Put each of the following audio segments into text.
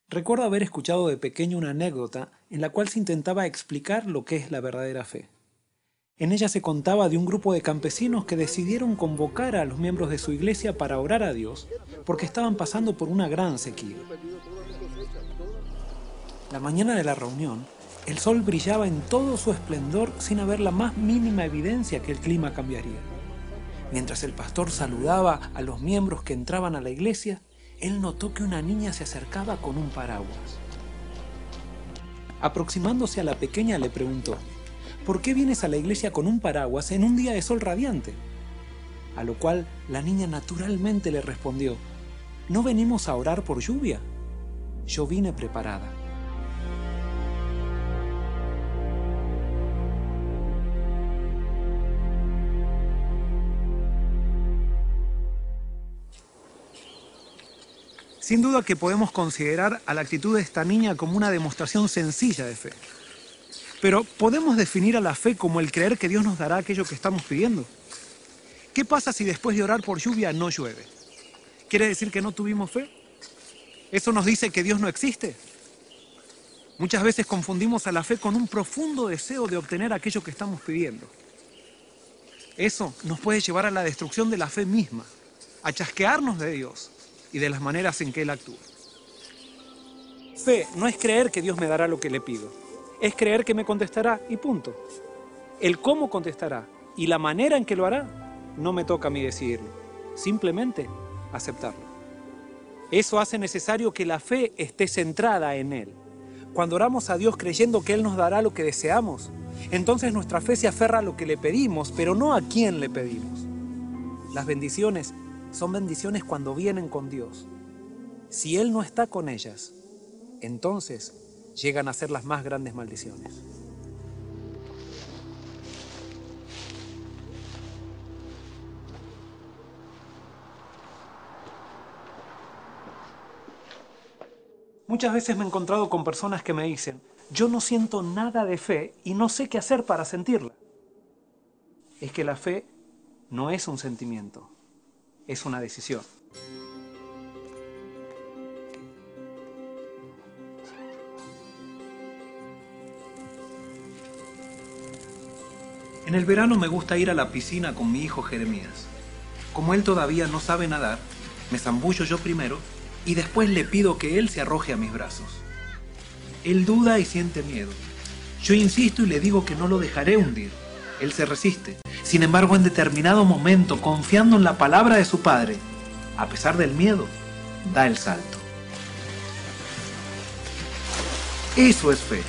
Recuerdo haber escuchado de pequeño una anécdota en la cual se intentaba explicar lo que es la verdadera fe. En ella se contaba de un grupo de campesinos que decidieron convocar a los miembros de su iglesia para orar a Dios porque estaban pasando por una gran sequía. La mañana de la reunión, el sol brillaba en todo su esplendor sin haber la más mínima evidencia que el clima cambiaría. Mientras el pastor saludaba a los miembros que entraban a la iglesia, él notó que una niña se acercaba con un paraguas. Aproximándose a la pequeña le preguntó: ¿por qué vienes a la iglesia con un paraguas en un día de sol radiante? A lo cual la niña naturalmente le respondió: ¿no venimos a orar por lluvia? Yo vine preparada. Sin duda que podemos considerar a la actitud de esta niña como una demostración sencilla de fe. Pero ¿podemos definir a la fe como el creer que Dios nos dará aquello que estamos pidiendo? ¿Qué pasa si después de orar por lluvia no llueve? ¿Quiere decir que no tuvimos fe? ¿Eso nos dice que Dios no existe? Muchas veces confundimos a la fe con un profundo deseo de obtener aquello que estamos pidiendo. Eso nos puede llevar a la destrucción de la fe misma, a chasquearnos de Dios y de las maneras en que Él actúa. Fe no es creer que Dios me dará lo que le pido, es creer que me contestará y punto. El cómo contestará y la manera en que lo hará no me toca a mí decidirlo, simplemente aceptarlo. Eso hace necesario que la fe esté centrada en Él. Cuando oramos a Dios creyendo que Él nos dará lo que deseamos, entonces nuestra fe se aferra a lo que le pedimos, pero no a quién le pedimos. Las bendiciones son bendiciones cuando vienen con Dios. Si Él no está con ellas, entonces llegan a ser las más grandes maldiciones. Muchas veces me he encontrado con personas que me dicen: yo no siento nada de fe y no sé qué hacer para sentirla. Es que la fe no es un sentimiento, es una decisión. En el verano me gusta ir a la piscina con mi hijo Jeremías. Como él todavía no sabe nadar, me zambullo yo primero y después le pido que él se arroje a mis brazos. Él duda y siente miedo. Yo insisto y le digo que no lo dejaré hundir. Él se resiste. Sin embargo, en determinado momento, confiando en la palabra de su padre, a pesar del miedo, da el salto. Eso es fe.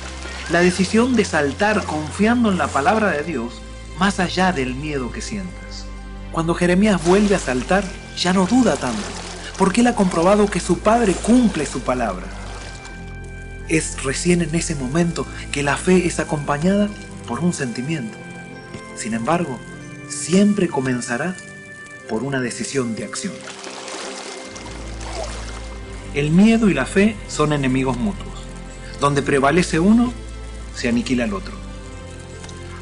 La decisión de saltar confiando en la palabra de Dios, más allá del miedo que sientas. Cuando Jeremías vuelve a saltar, ya no duda tanto, porque él ha comprobado que su padre cumple su palabra. Es recién en ese momento que la fe es acompañada por un sentimiento. Sin embargo, siempre comenzará por una decisión de acción. El miedo y la fe son enemigos mutuos. Donde prevalece uno, se aniquila el otro.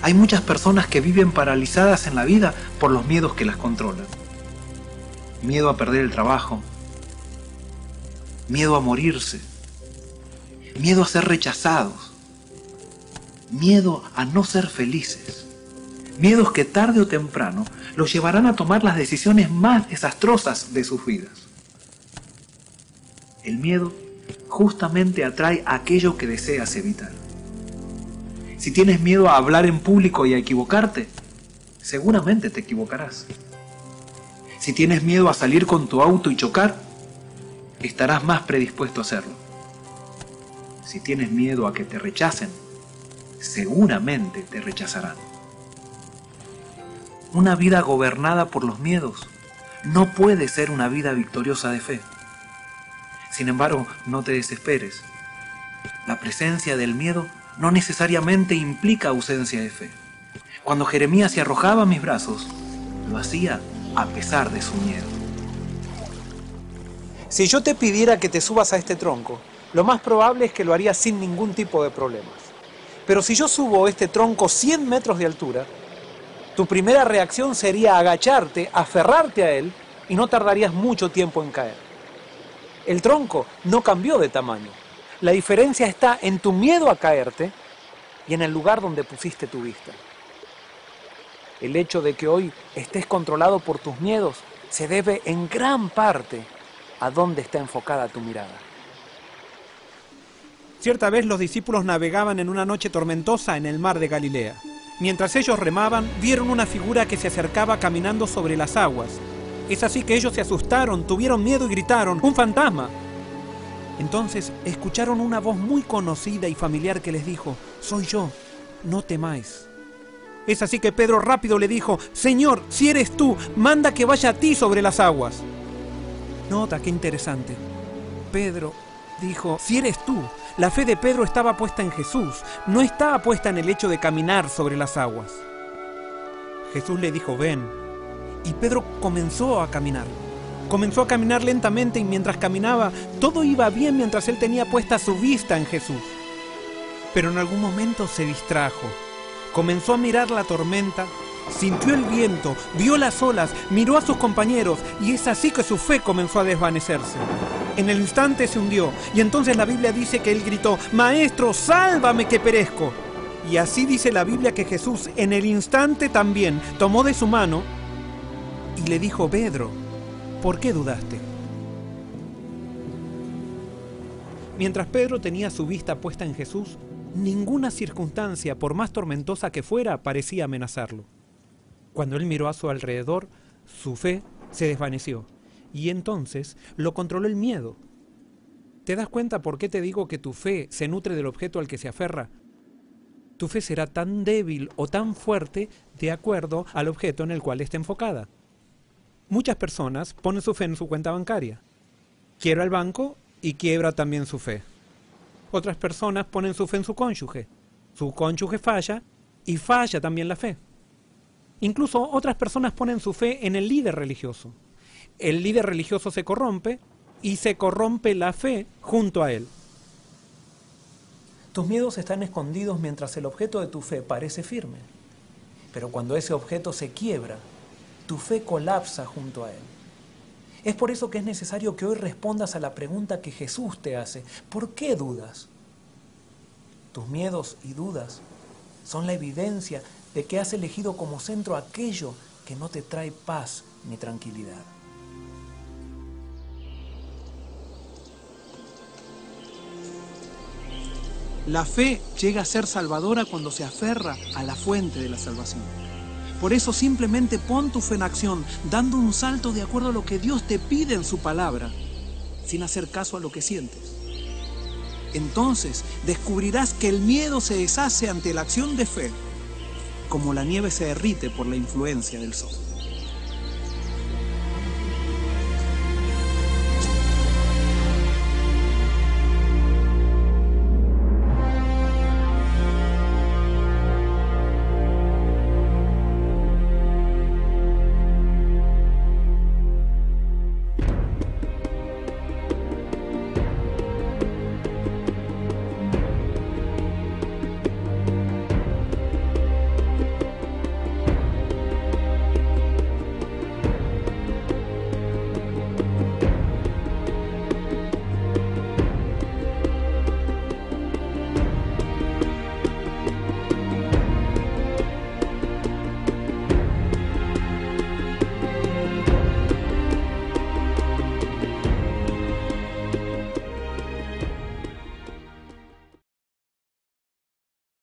Hay muchas personas que viven paralizadas en la vida por los miedos que las controlan. Miedo a perder el trabajo, miedo a morirse, miedo a ser rechazados, miedo a no ser felices. Miedos que tarde o temprano los llevarán a tomar las decisiones más desastrosas de sus vidas. El miedo justamente atrae aquello que deseas evitar. Si tienes miedo a hablar en público y a equivocarte, seguramente te equivocarás. Si tienes miedo a salir con tu auto y chocar, estarás más predispuesto a hacerlo. Si tienes miedo a que te rechacen, seguramente te rechazarán. Una vida gobernada por los miedos no puede ser una vida victoriosa de fe. Sin embargo, no te desesperes. La presencia del miedo no necesariamente implica ausencia de fe. Cuando Jeremías se arrojaba a mis brazos, lo hacía a pesar de su miedo. Si yo te pidiera que te subas a este tronco, lo más probable es que lo harías sin ningún tipo de problemas. Pero si yo subo este tronco 100 metros de altura, tu primera reacción sería agacharte, aferrarte a él y no tardarías mucho tiempo en caer. El tronco no cambió de tamaño, La diferencia está en tu miedo a caerte y en el lugar donde pusiste tu vista. El hecho de que hoy estés controlado por tus miedos se debe en gran parte a dónde está enfocada tu mirada. Cierta vez los discípulos navegaban en una noche tormentosa en el mar de Galilea. Mientras ellos remaban, vieron una figura que se acercaba caminando sobre las aguas. Es así que ellos se asustaron, tuvieron miedo y gritaron: ¡un fantasma! Entonces escucharon una voz muy conocida y familiar que les dijo: «Soy yo, no temáis». Es así que Pedro rápido le dijo: «Señor, si eres tú, manda que vaya a ti sobre las aguas». Nota qué interesante. Pedro dijo: «Si eres tú». La fe de Pedro estaba puesta en Jesús, no estaba puesta en el hecho de caminar sobre las aguas. Jesús le dijo: «Ven». Y Pedro comenzó a caminar. Comenzó a caminar lentamente y mientras caminaba, todo iba bien mientras él tenía puesta su vista en Jesús. Pero en algún momento se distrajo. Comenzó a mirar la tormenta, sintió el viento, vio las olas, miró a sus compañeros y es así que su fe comenzó a desvanecerse. En el instante se hundió y entonces la Biblia dice que él gritó: «Maestro, sálvame que perezco». Y así dice la Biblia que Jesús en el instante también tomó de su mano y le dijo: «Pedro, ¿por qué dudaste?». Mientras Pedro tenía su vista puesta en Jesús, ninguna circunstancia, por más tormentosa que fuera, parecía amenazarlo. Cuando él miró a su alrededor, su fe se desvaneció y entonces lo controló el miedo. ¿Te das cuenta por qué te digo que tu fe se nutre del objeto al que se aferra? Tu fe será tan débil o tan fuerte de acuerdo al objeto en el cual esté enfocada. Muchas personas ponen su fe en su cuenta bancaria. Quiebra el banco y quiebra también su fe. Otras personas ponen su fe en su cónyuge. Su cónyuge falla y falla también la fe. Incluso otras personas ponen su fe en el líder religioso. El líder religioso se corrompe y se corrompe la fe junto a él. Tus miedos están escondidos mientras el objeto de tu fe parece firme. Pero cuando ese objeto se quiebra, tu fe colapsa junto a él. Es por eso que es necesario que hoy respondas a la pregunta que Jesús te hace: ¿por qué dudas? Tus miedos y dudas son la evidencia de que has elegido como centro aquello que no te trae paz ni tranquilidad. La fe llega a ser salvadora cuando se aferra a la fuente de la salvación. Por eso simplemente pon tu fe en acción, dando un salto de acuerdo a lo que Dios te pide en su palabra, sin hacer caso a lo que sientes. Entonces descubrirás que el miedo se deshace ante la acción de fe, como la nieve se derrite por la influencia del sol.